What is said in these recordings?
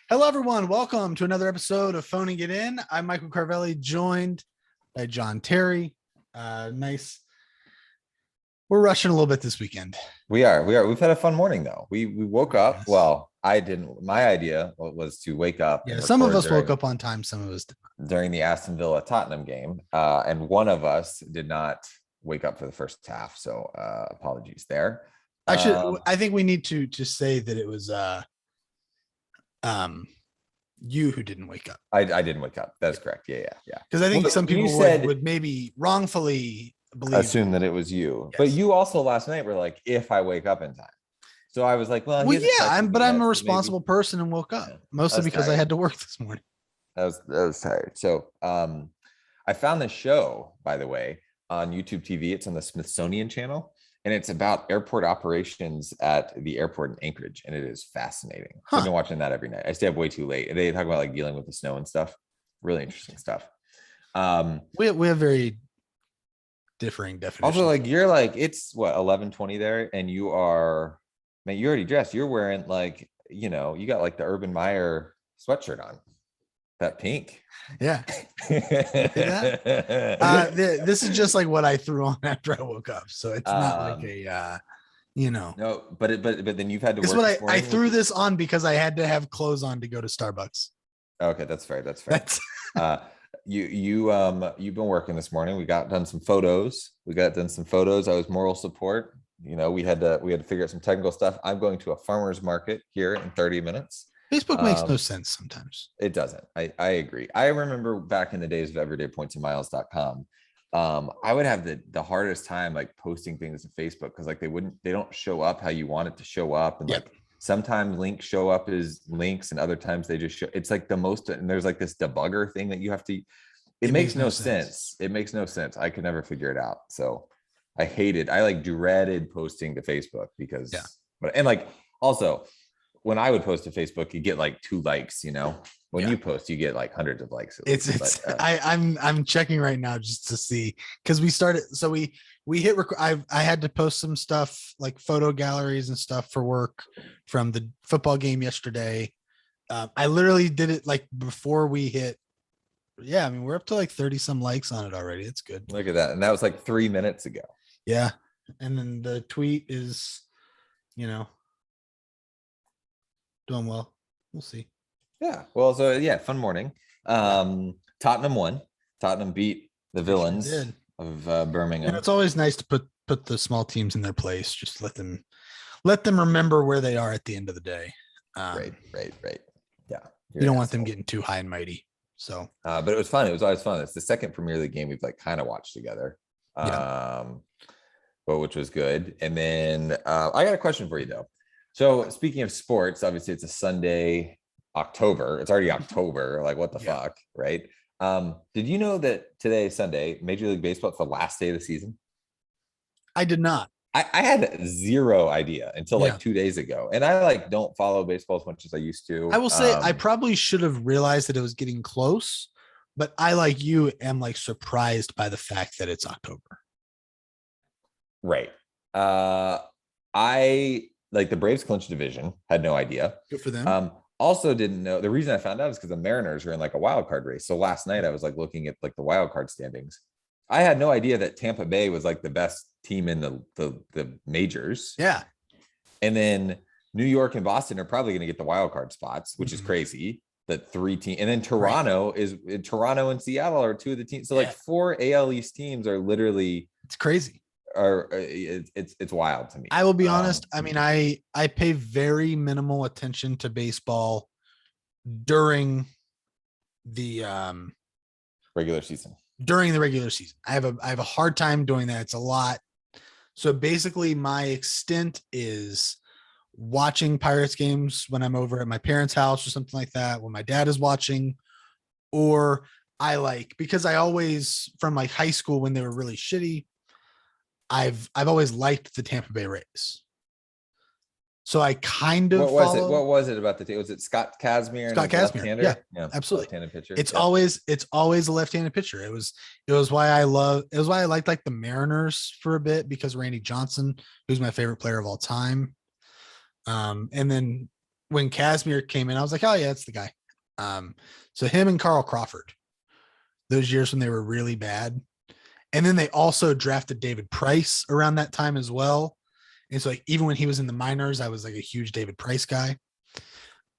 Hello, everyone. Welcome to another episode of Phoning It In. I'm Michael Carvelli, joined by John Terry. Nice. We're rushing a little bit this weekend. We are. We've had a fun morning though. We woke up. Yes. Well, I didn't. My idea was to wake up. Yeah, and some of record us woke up on time. Some of us did not. during the Aston Villa Tottenham game, and one of us did not wake up for the first half. So apologies there. I think we need to say that it was you who didn't wake up. I didn't wake up. That's correct. Yeah. Because I think some people would maybe wrongfully assume that it was you. Yes. But you also last night were like, if I wake up in time. So I was like, well, yeah, I'm a responsible person and woke up mostly because tired. I had to work this morning. I was tired. So I found this show, by the way, on YouTube TV. It's on the Smithsonian Channel, and it's about airport operations at the airport in Anchorage, and it is fascinating. So I've been watching that every night. I stay up way too late. They talk about like dealing with the snow and stuff. Really interesting stuff. We have very differing definitions. Also, like you're like it's what 11:20 there, and you are. Man, you already dressed. You're wearing like, you got like the Urban Meyer sweatshirt on. That pink. Yeah. This is just like what I threw on after I woke up. So it's not like a, No, but then you've had to work. It's what I threw this on because I had to have clothes on to go to Starbucks. Okay, that's fair. You've been working this morning. We got done some photos. I was moral support. We had to figure out some technical stuff. I'm going to a farmer's market here in 30 minutes. Facebook makes no sense sometimes. It doesn't. I agree. I remember back in the days of everydaypointsandmiles.com. I would have the hardest time like posting things to Facebook because like they don't show up how you want it to show up. And like sometimes links show up as links and other times they just show it's like the most, and there's like this debugger thing that you have to, it makes no sense. It makes no sense. I could never figure it out. So I like dreaded posting to Facebook because, and like also when I would post to Facebook, you get like 2 likes, when you post, you get like hundreds of likes. I'm checking right now just to see, cause we started, so we hit, I had to post some stuff like photo galleries and stuff for work from the football game yesterday. I literally did it like before we hit. Yeah. I mean, we're up to like 30 some likes on it already. It's good. Look at that. And that was like 3 minutes ago. Yeah. And then the tweet is, doing well. We'll see. Yeah. Well, so yeah, fun morning. Tottenham won. Tottenham beat the villains of Birmingham. And it's always nice to put the small teams in their place. Just let them remember where they are at the end of the day. Right. Yeah. You don't want them getting too high and mighty. So but it was fun. It was always fun. It's the second Premier League game we've like kind of watched together. But which was good. And then I got a question for you though. So speaking of sports, obviously it's a Sunday, October. It's already October. Like what the fuck, right? Did you know that today, Sunday, Major League Baseball, it's the last day of the season? I did not. I had zero idea until like 2 days ago. And I like don't follow baseball as much as I used to. I will say I probably should have realized that it was getting close, but I, like you, am like surprised by the fact that it's October. Right. I like the Braves clinched division, had no idea. Good for them. Also didn't know. The reason I found out is because the Mariners are in like a wild card race. So last night I was like looking at like the wild card standings. I had no idea that Tampa Bay was like the best team in the majors. Yeah. And then New York and Boston are probably going to get the wild card spots, which is crazy. That 3 teams, and then Toronto and Seattle are 2 of the teams. So like 4 AL East teams are literally, it's crazy. It's wild to me. I will be honest. I mean, I pay very minimal attention to baseball during the regular season. During the regular season, I have a hard time doing that. It's a lot. So basically, my extent is watching Pirates games when I'm over at my parents' house or something like that, when my dad is watching, or because I always, from like high school when they were really shitty, I've always liked the Tampa Bay Rays. So I kind of what was it about the team? Was it Scott Kazmir? Scott Kazmir. Yeah, absolutely. Left-handed pitcher. It's always a left-handed pitcher. It was why I liked like the Mariners for a bit, because Randy Johnson, who's my favorite player of all time. And then when Casimir came in, I was like, oh yeah, that's the guy. So him and Carl Crawford, those years when they were really bad. And then they also drafted David Price around that time as well. And so like even when he was in the minors, I was like a huge David Price guy.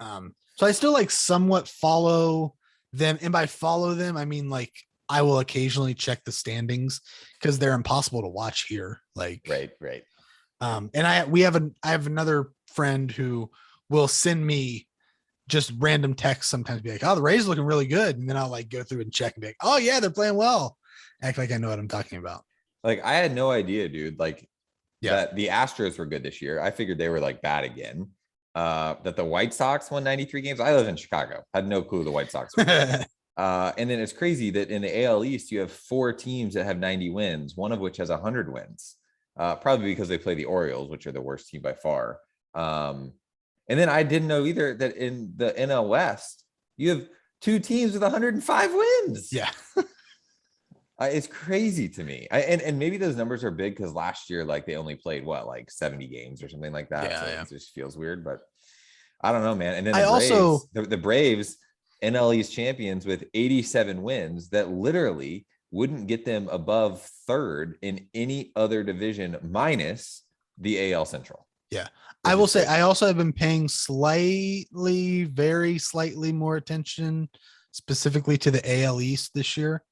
So I still like somewhat follow them. And by follow them, I mean like I will occasionally check the standings because they're impossible to watch here. Like Right. and I have another friend who will send me just random texts sometimes, be like, oh, the Rays looking really good. And then I'll like go through and check and be like, oh yeah, they're playing well. Act like I know what I'm talking about. Like I had no idea, dude. Like Yeah. that the Astros were good this year. I figured they were like bad again. That the White Sox won 93 games. I live in Chicago. Had no clue the White Sox were good. And then it's crazy that in the AL East, you have 4 teams that have 90 wins, one of which has 100 wins. Probably because they play the Orioles, which are the worst team by far. And then I didn't know either that in the NL West, you have 2 teams with 105 wins. Yeah. It's crazy to me. And maybe those numbers are big because last year, like they only played like 70 games or something like that. Yeah, So yeah. it just feels weird, but I don't know, man. And then the Braves, NL East champions with 87 wins that literally wouldn't get them above 3rd in any other division minus the AL Central. Yeah. I will say I also have been paying very slightly more attention specifically to the AL East this year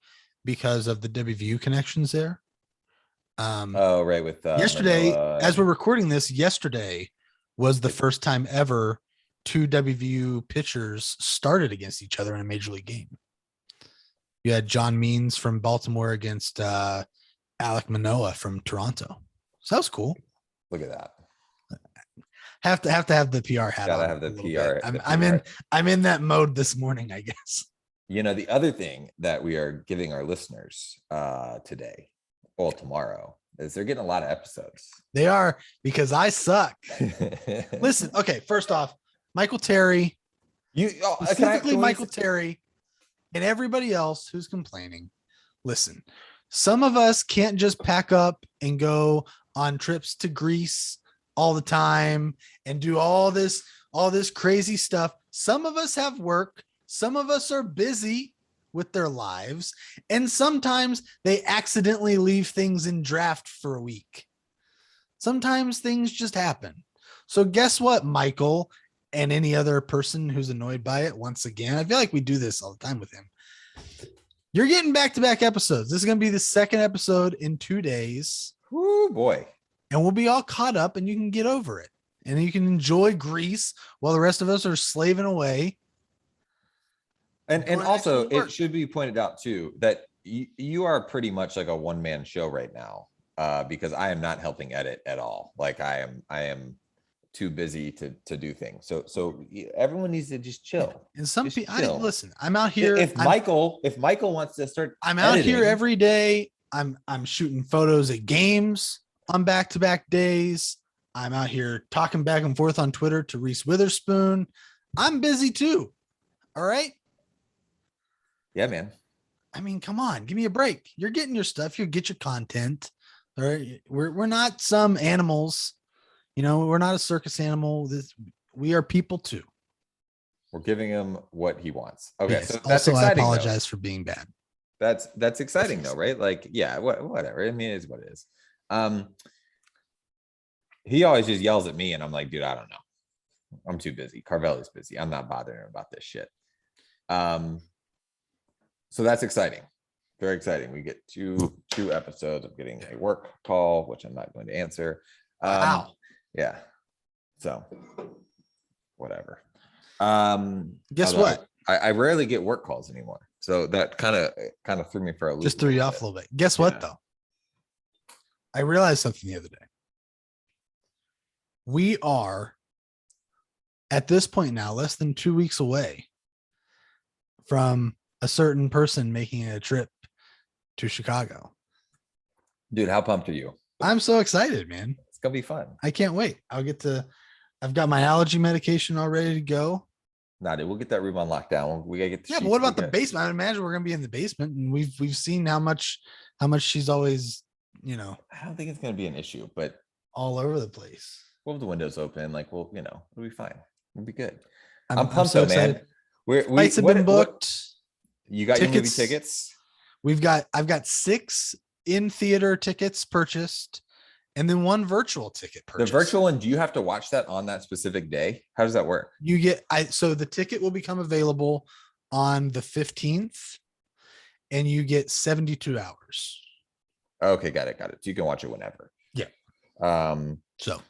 because of the WVU connections there. Oh, right. With yesterday, as we're recording this, yesterday was the first time ever 2 WVU pitchers started against each other in a major league game. You had John Means from Baltimore against Alek Manoah from Toronto. So that was cool. Look at that. Have to have the PR hat Gotta on. have the PR. I'm in that mode this morning, I guess. You know, the other thing that we are giving our listeners today, or tomorrow, is they're getting a lot of episodes. They are, because I suck. Listen, okay, first off, Michael Terry, specifically Michael Terry, and everybody else who's complaining. Listen, some of us can't just pack up and go on trips to Greece all the time and do all this crazy stuff. Some of us have work. Some of us are busy with their lives. And sometimes they accidentally leave things in draft for a week. Sometimes things just happen. So guess what, Michael, and any other person who's annoyed by it, once again, I feel like we do this all the time with him. You're getting back-to-back episodes. This is going to be the 2nd episode in 2 days. Oh boy. And we'll be all caught up and you can get over it. And you can enjoy Greece while the rest of us are slaving away. And also it should be pointed out too, that you are pretty much like a one-man show right now, because I am not helping edit at all. Like I am too busy to do things. So everyone needs to just chill. And some people, listen, I'm out here. If Michael wants to start, I'm out here every day. I'm shooting photos at games on back-to-back days. I'm out here talking back and forth on Twitter to Reese Witherspoon. I'm busy too. All right. Yeah, man. I mean, come on, give me a break. You're getting your stuff. You get your content. All right. We're not some animals. You know, we're not a circus animal. We are people too. We're giving him what he wants. Okay. Yes. So that's also, exciting. I apologize for being bad. That's exciting though, right? Like, yeah, whatever. I mean, it is what it is. He always just yells at me and I'm like, dude, I don't know. I'm too busy. Carvelli's busy. I'm not bothering him about this shit. So that's exciting. Very exciting. We get two episodes of getting a work call, which I'm not going to answer. Wow. Yeah. So whatever. Guess what? I rarely get work calls anymore. So that kind of threw me for a loop. Just threw you off a little bit. Guess what though? I realized something the other day. We are at this point now less than 2 weeks away from a certain person making a trip to Chicago. Dude, how pumped are you? I'm so excited, man. It's gonna be fun. I can't wait. I've got my allergy medication all ready to go. Nah, dude, we'll get that room on lockdown. We gotta get the but what about the basement? I imagine we're gonna be in the basement, and we've seen how much she's always, I don't think it's gonna be an issue, but all over the place. we'll have the windows open. Like, it'll be fine. It'll be good. I'm I'm pumped so though, man. excited. Flights have been booked. You got your movie tickets? I've got 6 in theater tickets purchased, and then 1 virtual ticket The purchased. virtual one, do you have to watch that on that specific day? How does that work? You get so the ticket will become available on the 15th, and you get 72 hours. Okay, got it. So you can watch it whenever. Yeah. So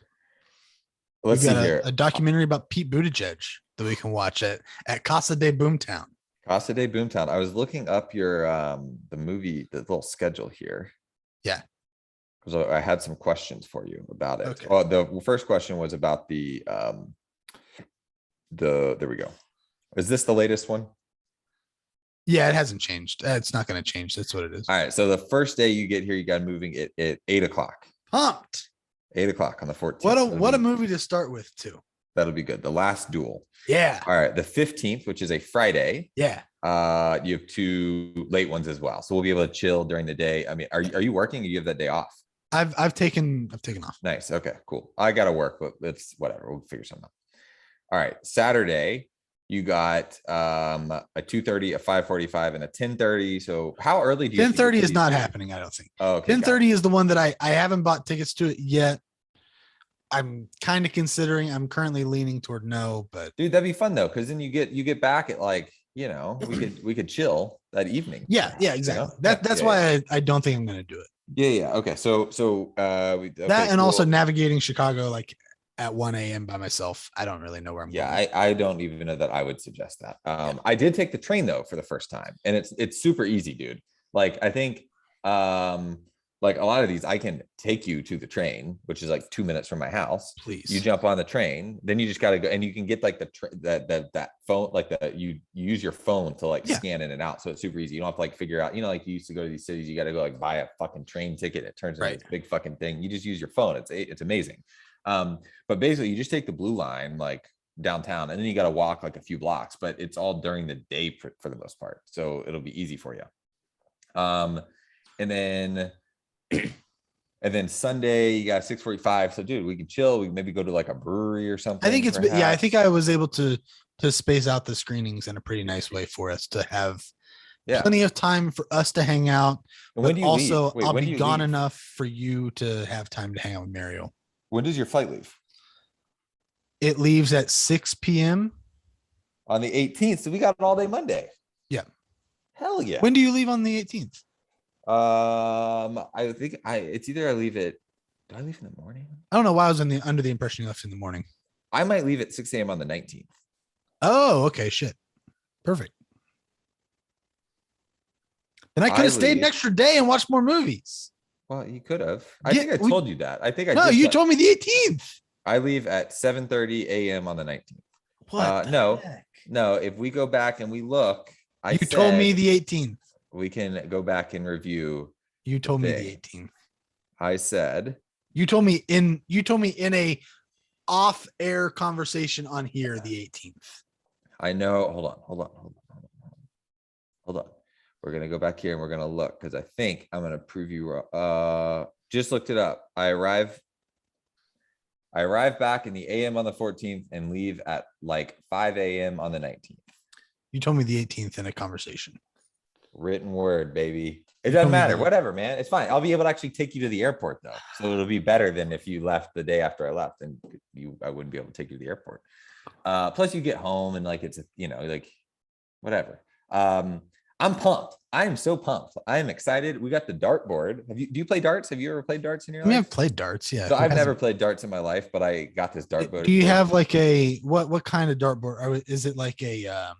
Let's see here. A documentary about Pete Buttigieg that we can watch at Casa de Boomtown. Casa de Boomtown. I was looking up your the movie, the little schedule here. Yeah. Because I had some questions for you about it. Okay. Oh, the first question was about the there we go. Is this the latest one? Yeah, it hasn't changed. It's not going to change. That's what it is. All right. So the first day you get here, you got moving it at 8 o'clock. Pumped. 8 o'clock on the 14th. What a movie to start with too. That'll be good. The Last Duel. Yeah. All right. The 15th, which is a Friday. Yeah. You have 2 late ones as well. So we'll be able to chill during the day. I mean, are you working or you have that day off? I've taken off. Nice. Okay, cool. I gotta work, but it's whatever. We'll figure something out. All right. Saturday, you got a 2:30, a 5:45, and a 10:30. So how early do you 10:30 is not happening, I don't think. Oh, okay. 10:30 is the one that I haven't bought tickets to it yet. I'm kind of considering. I'm currently leaning toward no, but dude, that'd be fun though, because then you get back at like, you know, we could chill that evening. Yeah, exactly. You know? That's why I don't think I'm gonna do it. Yeah. Okay. So okay, that and cool. also navigating Chicago like at 1 a.m. by myself. I don't really know where I'm going. I don't even know that I would suggest that. I did take the train though for the first time, and it's super easy, dude. Like I think like a lot of these, I can take you to the train, which is like 2 minutes from my house. Please. You jump on the train, then you just got to go, and you can get like that phone, like you use your phone to like scan in and out. So it's super easy. You don't have to like figure out, you know, like you used to go to these cities, you got to go like buy a fucking train ticket. It turns into this big fucking thing. You just use your phone. It's amazing. But basically you just take the blue line, like downtown, and then you got to walk like a few blocks, but it's all during the day for the most part. So it'll be easy for you. And then Sunday you got 6:45. So dude, we can chill. We can maybe go to like a brewery or something. I think I think I was able to space out the screenings in a pretty nice way for us to have plenty of time for us to hang out. And when do you also leave? I'll be gone enough for you to have time to hang out with Mariel. When does your flight leave? It leaves at 6 p.m. on the 18th. So we got an all day Monday. Yeah. Hell yeah. When do you leave on the 18th? I think it's either I leave it. Do I leave in the morning? I don't know why I was under the impression you left in the morning. I might leave at 6 a.m. on the 19th. Oh, okay. Shit. Perfect. Then I could have stayed an extra day and watched more movies. Well, you could have. I think I told you that. I think I No, you told me the 18th. I leave at 7:30 a.m. on the 19th. What? No. If we go back and we look, you told me the 18th. We can go back and review. You told me the 18th. I said. You told me in a off-air conversation on here the 18th. I know. Hold on. We're gonna go back here and we're gonna look because I think I'm gonna prove you. Just looked it up. I arrive back in the AM on the 14th and leave at like 5 a.m. on the 19th. You told me the 18th in a conversation. Written word, baby. It doesn't matter. Whatever, man. It's fine. I'll be able to actually take you to the airport though. So it'll be better than if you left the day after I left, and I wouldn't be able to take you to the airport. Plus you get home and like it's like whatever. I'm pumped. I am so pumped. I am excited. We got the dartboard. Do you play darts? Have you ever played darts in your life? I've played darts, yeah. So I've never played darts in my life, but I got this dartboard. Do you have like a what kind of dartboard? Is it like a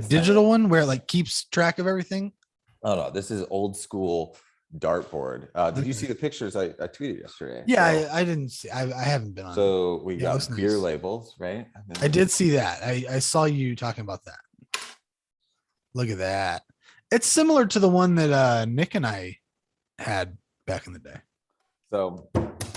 digital one where it like keeps track of everything? Oh no, this is old school dartboard. Did you see the pictures I tweeted yesterday? Yeah, I didn't see. I haven't been on. So we got beer labels, right? I did see that. I saw you talking about that. Look at that. It's similar to the one that Nick and I had back in the day. So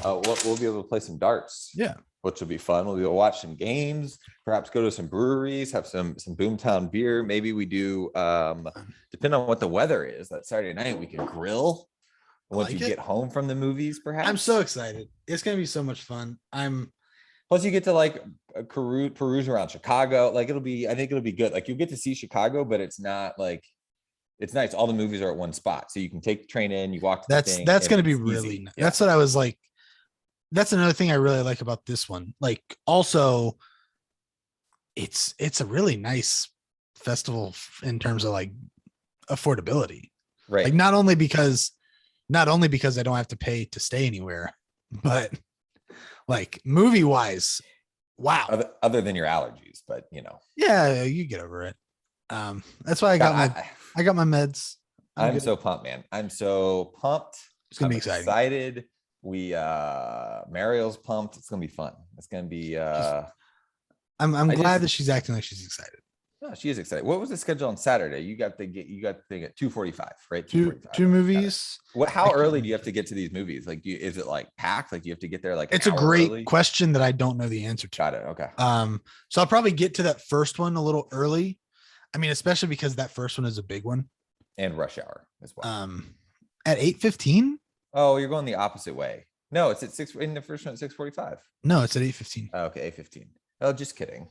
we'll be able to play some darts. Yeah. Which will be fun. We'll be able to watch some games, perhaps go to some breweries, have some Boomtown beer. Maybe we do, depending on what the weather is, that Saturday night, we can grill once you get home from the movies, perhaps. I'm so excited. It's going to be so much fun. I'm Plus, you get to like peruse around Chicago. Like I think it'll be good. Like you'll get to see Chicago, but it's not like it's nice. All the movies are at one spot, so you can take the train in, you walk to the thing. That's going to be it's really easy. Yeah. That's what I was like. That's another thing I really like about this one. Like also, it's a really nice festival in terms of like affordability. Right. Like not only because I don't have to pay to stay anywhere, but like movie wise, wow. Other than your allergies, but you know. Yeah, you get over it. That's why I got my meds. I'm so pumped, man. I'm so pumped. It's gonna be exciting. Excited. We Mariel's pumped. It's gonna be fun. It's gonna be I'm glad that she's acting like she's excited. No, she is excited. What was the schedule on Saturday? You got the thing at 2:45, right? Two movies. How early do you have to get to these movies? Like, is it like packed? Like, do you have to get there like? It's a great question that I don't know the answer to. Got it. Okay. So I'll probably get to that first one a little early. I mean, especially because that first one is a big one. And rush hour as well. At 8:15. Oh, you're going the opposite way. No, it's at 6 in the first one at 6:45. No, it's at 8:15. Oh, okay, 8:15. Oh, just kidding.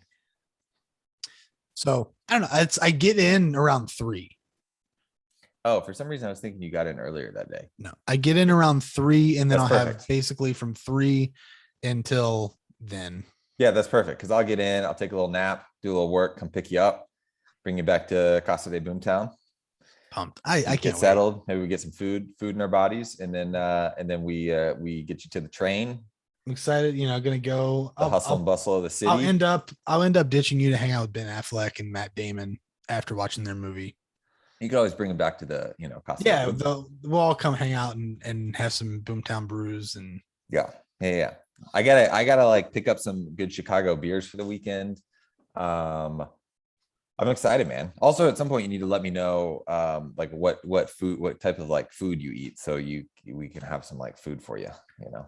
So I don't know. I get in around 3. Oh, for some reason I was thinking you got in earlier that day. No, I get in around 3, and then That's I'll perfect. have basically from 3 until then. Yeah, that's perfect. Because I'll get in, I'll take a little nap, do a little work, come pick you up, bring you back to Casa de Boomtown. Pumped. I can't get settled. Maybe we get some food in our bodies, and then we get you to the train. I'm excited. You know, gonna go the hustle and bustle of the city. I'll end up ditching you to hang out with Ben Affleck and Matt Damon after watching their movie. You could always bring them back to the Casa. Yeah, we'll all come hang out and have some Boomtown brews and yeah. I gotta like pick up some good Chicago beers for the weekend. I'm excited, man. Also, at some point, you need to let me know, like what type of like food you eat, so we can have some like food for you. Like,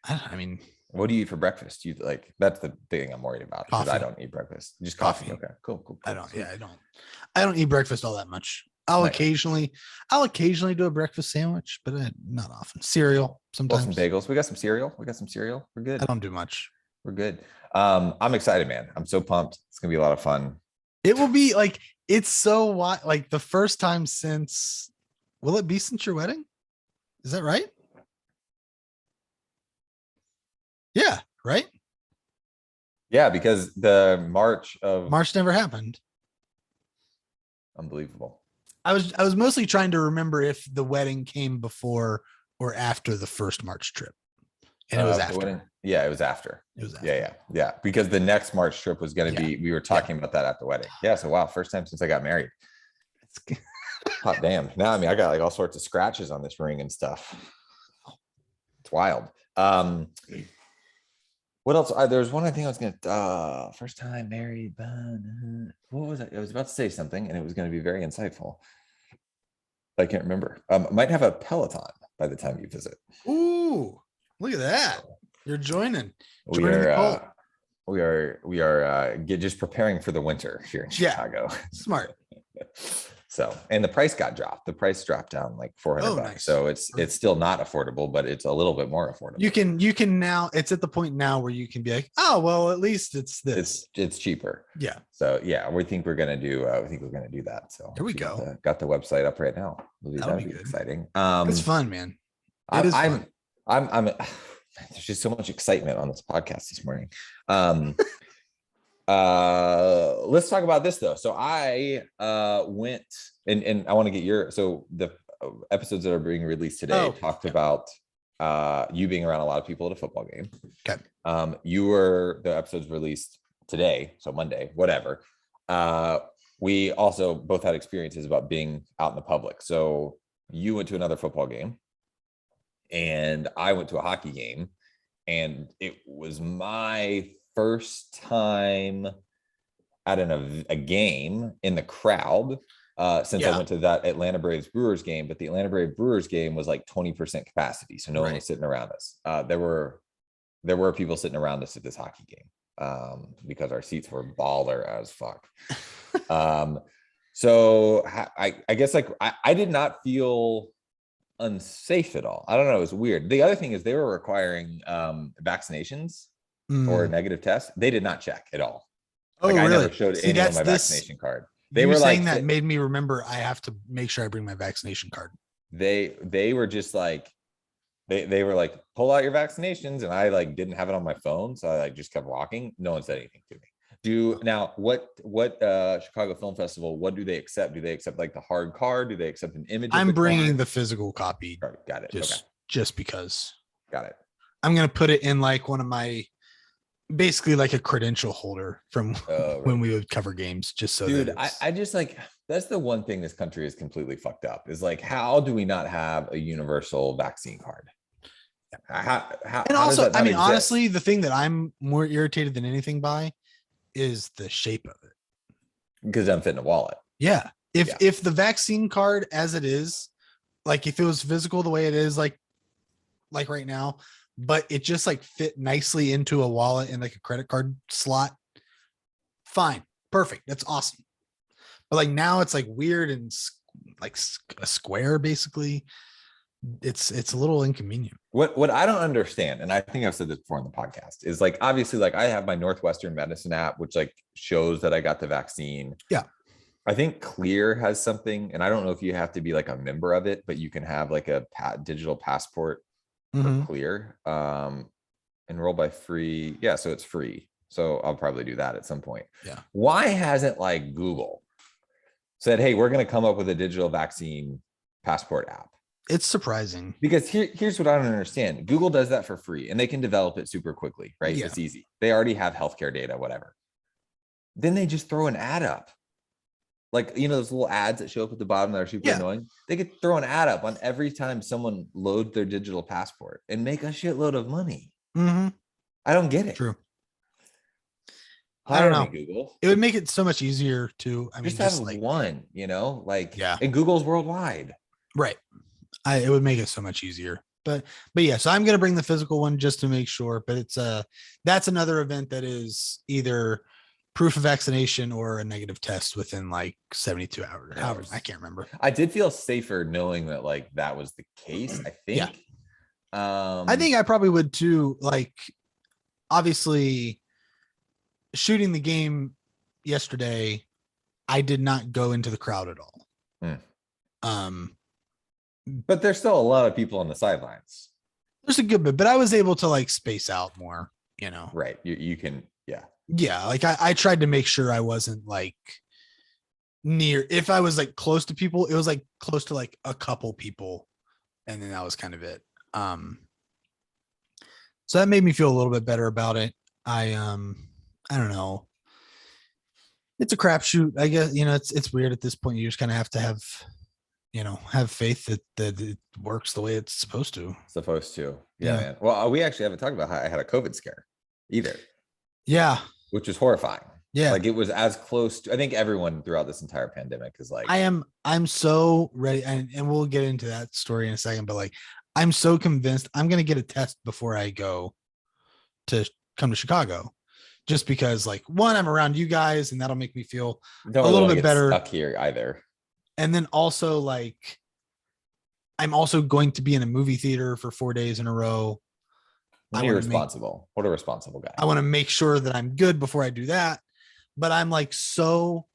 I mean, what do you eat for breakfast? You like that's the thing I'm worried about because I don't eat breakfast. Just coffee. Okay, cool. I don't eat breakfast all that much. I'll occasionally do a breakfast sandwich, but not often. Cereal sometimes. Some bagels. We got some cereal. We're good. I don't do much. We're good. I'm excited, man. I'm so pumped. It's gonna be a lot of fun. It will be like, it's so like the first time since, will it be since your wedding? Is that right? Yeah. Right. Yeah. Because the March never happened. Unbelievable. I was mostly trying to remember if the wedding came before or after the first March trip. And it was after. Yeah, it was after. Yeah. Because the next March trip was going to be, we were talking about that at the wedding. Yeah. So, wow. First time since I got married. Hot damn. Now, I mean, I got like all sorts of scratches on this ring and stuff. It's wild. What else? There's one other thing I was going to, first time married. What was it? I was about to say something and it was going to be very insightful. I can't remember. Might have a Peloton by the time you visit. Ooh. Look at that. You're joining. We are just preparing for the winter here in Chicago. Smart. So, and the price got dropped. The price dropped down like $400. Nice. So it's still not affordable, but it's a little bit more affordable. You can now, it's at the point now where you can be like, oh, well, at least it's this. It's cheaper. Yeah. So yeah, we think we're going to do that. So here we go. Got the website up right now. That'll be exciting. It's fun, man. It is fun. There's just so much excitement on this podcast this morning. Let's talk about this though. So I went and I want to get the episodes that are being released today talked about you being around a lot of people at a football game. Okay. The episodes released today, so Monday, whatever. We also both had experiences about being out in the public. So you went to another football game and I went to a hockey game, and it was my first time at a game in the crowd since I went to that Atlanta Braves Brewers game. But the Atlanta Braves Brewers game was like 20% capacity, so no one was sitting around us. There were people sitting around us at this hockey game because our seats were baller as fuck. So I guess like I did not feel unsafe at all. I don't know. It was weird. The other thing is they were requiring vaccinations or a Mm. negative test, they did not check at all. Oh, Like I really? never showed See, any on that's my this. vaccination card. They You were saying like, that made me remember I have to make sure I bring my vaccination card. they were just like, they were like, pull out your vaccinations, and I like didn't have it on my phone, so I like just kept walking. No one said anything to me. Now what Chicago Film Festival, what do they accept? Do they accept like the hard card? Do they accept an image of I'm the bringing card? the physical copy Got it. Okay, just because got it. I'm gonna put it in like one of my basically like a credential holder from when Right. we would cover games, just so Dude, that I just like, that's the one thing this country is completely fucked up, is like, how do we not have a universal vaccine card? and How does also, that I not mean, exist? honestly, the thing that I'm more irritated than anything by is the shape of it. Because I'm fitting a wallet. Yeah. If Yeah. if the vaccine card as it is, like if it was physical the way it is, like right now, but it just like fit nicely into a wallet in like a credit card slot, fine, perfect, that's awesome. But like now it's like weird and like a square basically. It's a little inconvenient. What I don't understand, and I think I've said this before on the podcast, is like, obviously, like I have my Northwestern Medicine app, which like shows that I got the vaccine. Yeah. I think Clear has something, and I don't know if you have to be like a member of it, but you can have like a digital passport for Clear. Enroll by free. Yeah, so it's free. So I'll probably do that at some point. Yeah. Why hasn't like Google said, hey, we're going to come up with a digital vaccine passport app? It's surprising. Because here's what I don't understand. Google does that for free and they can develop it super quickly, right? Yeah. It's easy. They already have healthcare data, whatever. Then they just throw an ad up. Like, you know, those little ads that show up at the bottom that are super annoying. They could throw an ad up on every time someone loads their digital passport and make a shitload of money. I don't get it. True. Hire I don't know. me, Google. It would make it so much easier to, I mean, just have like one, you know, like, yeah. And Google's worldwide. Right. It would make it so much easier. But yeah, so I'm going to bring the physical one just to make sure, but it's that's another event that is either proof of vaccination or a negative test within like 72 hours. However, I can't remember. I did feel safer knowing that like that was the case, I think. Yeah. I think I probably would too. Like, obviously, shooting the game yesterday, I did not go into the crowd at all. But there's still a lot of people on the sidelines. There's a good bit, but I was able to like space out more, you know. Right. You can, yeah. Yeah, like I tried to make sure I wasn't like near. If I was like close to people, it was like close to like a couple people, and then that was kind of it. So that made me feel a little bit better about it. I don't know. It's a crapshoot, I guess. You know, it's weird at this point. You just kind of have to have, you know, have faith that it works the way it's supposed to. Yeah, man. Well, we actually haven't talked about how I had a COVID scare either. Yeah. Which was horrifying. Yeah. Like it was as close to, I think everyone throughout this entire pandemic is like, I'm so ready. And we'll get into that story in a second, but like, I'm so convinced I'm going to get a test before I go to come to Chicago, just because like, one, I'm around you guys and that'll make me feel a little bit better. Stuck here either. And then also like, I'm also going to be in a movie theater for 4 days in a row. What a responsible guy. I want to make sure that I'm good before I do that. But I'm like so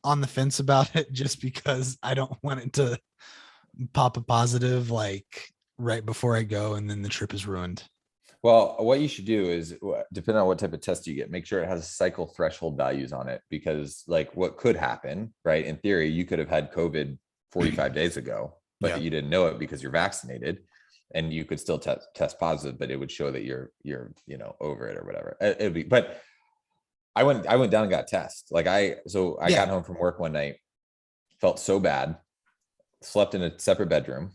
on the fence about it just because I don't want it to pop a positive like right before I go and then the trip is ruined. Well, what you should do is, depending on what type of test you get, make sure it has cycle threshold values on it, because like what could happen, right? In theory, you could have had COVID 45 days ago, but you didn't know it because you're vaccinated. And you could still test positive, but it would show that you're you know, over it or whatever. It'd be, but I went down and got a test. Like I got home from work one night, felt so bad, slept in a separate bedroom,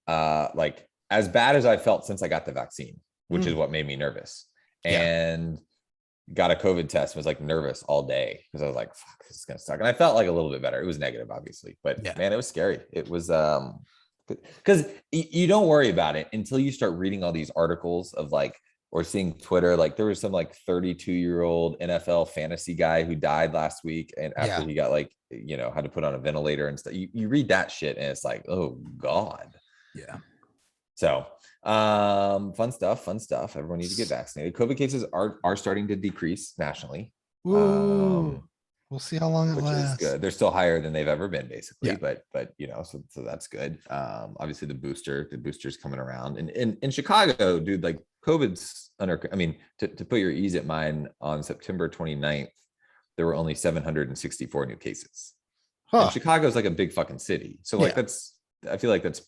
like as bad as I felt since I got the vaccine, which is what made me nervous. And got a COVID test, was like nervous all day because I was like, fuck, this is gonna suck. And I felt like a little bit better. It was negative, obviously, but man, it was scary. It was because you don't worry about it until you start reading all these articles of like, or seeing Twitter, like there was some like 32-year-old NFL fantasy guy who died last week, and after he got like, you know, had to put on a ventilator and stuff. You read that shit and it's like, oh God. Yeah. So fun stuff. Everyone needs to get vaccinated. COVID cases are starting to decrease nationally. Ooh, we'll see how long it Which lasts. is good. They're still higher than they've ever been, basically. Yeah. But so that's good. Obviously the booster's coming around. And in Chicago, dude, like COVID's under. I mean, to put your ease at mine, on September 29th, there were only 764 new cases. And Chicago's like a big fucking city. So like I feel like that's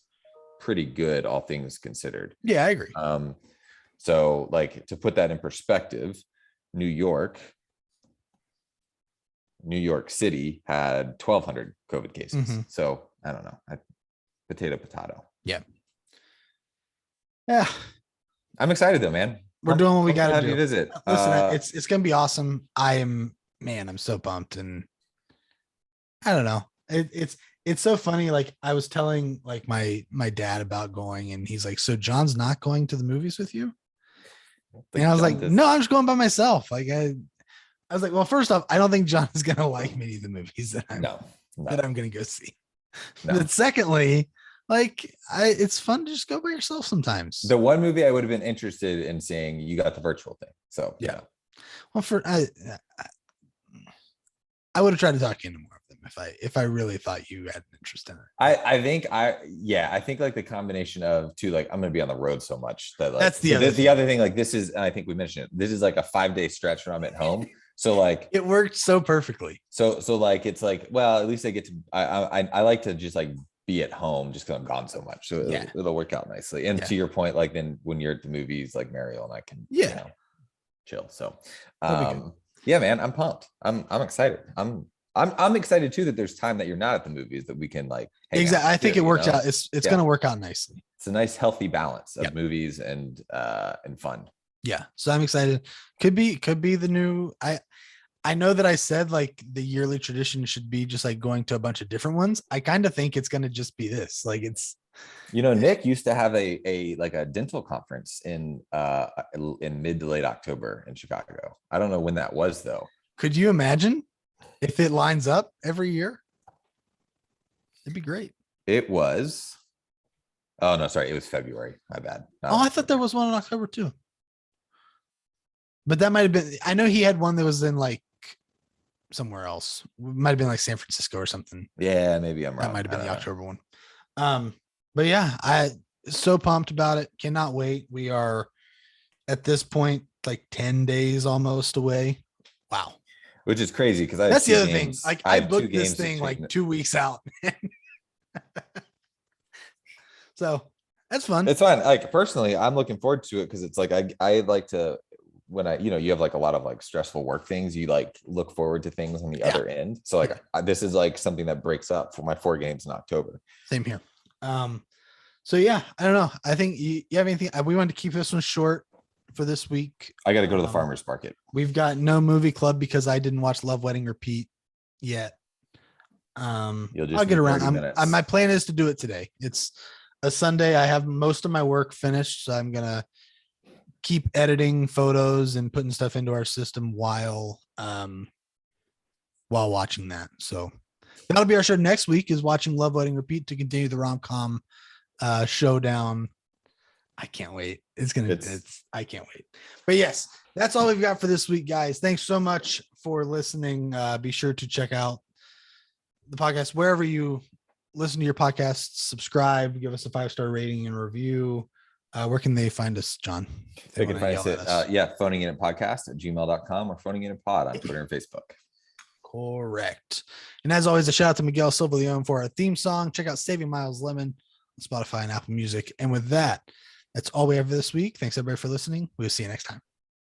pretty good, all things considered. Yeah, I agree. So like, to put that in perspective, New York City had 1,200 COVID cases. Mm-hmm. So I don't know. Potato. Yeah. I'm excited though, man. We're doing what we got to have do. you visit. Listen, it's gonna be awesome. I'm so pumped, and I don't know. It's so funny. Like, I was telling like my dad about going, and he's like, "So John's not going to the movies with you?" And I was like, "No, I'm just going by myself." Like, I was like, "Well, first off, I don't think John is gonna like many of the movies that I'm gonna go see." No. But secondly, like, it's fun to just go by yourself sometimes. The one movie I would have been interested in seeing, you got the virtual thing. So yeah. Well, I would have tried to talk into more of them if I really thought you had an interest in it. I think like the combination of two, like, I'm gonna be on the road so much that, like, that's the other thing. Like, this is, and I think we mentioned it, this is like a 5-day stretch where I'm at home. So like, it worked so perfectly. So like, it's like, well, at least I get to, I like to just like be at home just because I'm gone so much. So it'll work out nicely. And to your point, like, then when you're at the movies, like Mariel and I can, chill. So yeah, man, I'm pumped. I'm excited. I'm excited too that there's time that you're not at the movies that we can, like, exactly. I think it worked out. It's going to work out nicely. It's a nice healthy balance of movies and fun. Yeah. So I'm excited. Could be the new, I know that I said like the yearly tradition should be just like going to a bunch of different ones. I kind of think it's going to just be this. Like, it's, Nick used to have a dental conference in mid to late October in Chicago. I don't know when that was though. Could you imagine if it lines up every year? It'd be great. It was. Oh no, sorry. It was February. My bad. I thought there was one in October too. But that might have been, I know he had one that was in like somewhere else. It might have been like San Francisco or something. Yeah, maybe I'm wrong. That might have been the October one. But yeah, I so pumped about it. Cannot wait. We are at this point like 10 days almost away. Wow. Which is crazy because that's the other thing. Like, I booked this thing like 2 weeks out. So that's fun. It's fun. Like, personally, I'm looking forward to it because it's like I like to, when you have like a lot of like stressful work things, you like look forward to things on the other end. So like this is like something that breaks up for my 4 games in October. Same here. So yeah, I don't know. I think you have anything. We wanted to keep this one short for this week. I got to go to the farmer's market. We've got no movie club because I didn't watch Love, Wedding, Repeat yet. I'll get around. My plan is to do it today. It's a Sunday. I have most of my work finished, so I'm gonna keep editing photos and putting stuff into our system while watching that. So that'll be our show next week, is watching Love, Wedding, Repeat to continue the rom-com showdown. I can't wait. I can't wait. But yes, that's all we've got for this week, guys. Thanks so much for listening. Be sure to check out the podcast wherever you listen to your podcasts. Subscribe, give us a 5-star rating and review. Where can they find us, John? They can find us at phoning in a podcast at gmail.com or phoning in a pod on Twitter and Facebook. Correct. And as always, a shout out to Miguel Silva Leon for our theme song. Check out Saving Miles Lemon on Spotify and Apple Music. And with that, that's all we have for this week. Thanks everybody for listening. We'll see you next time.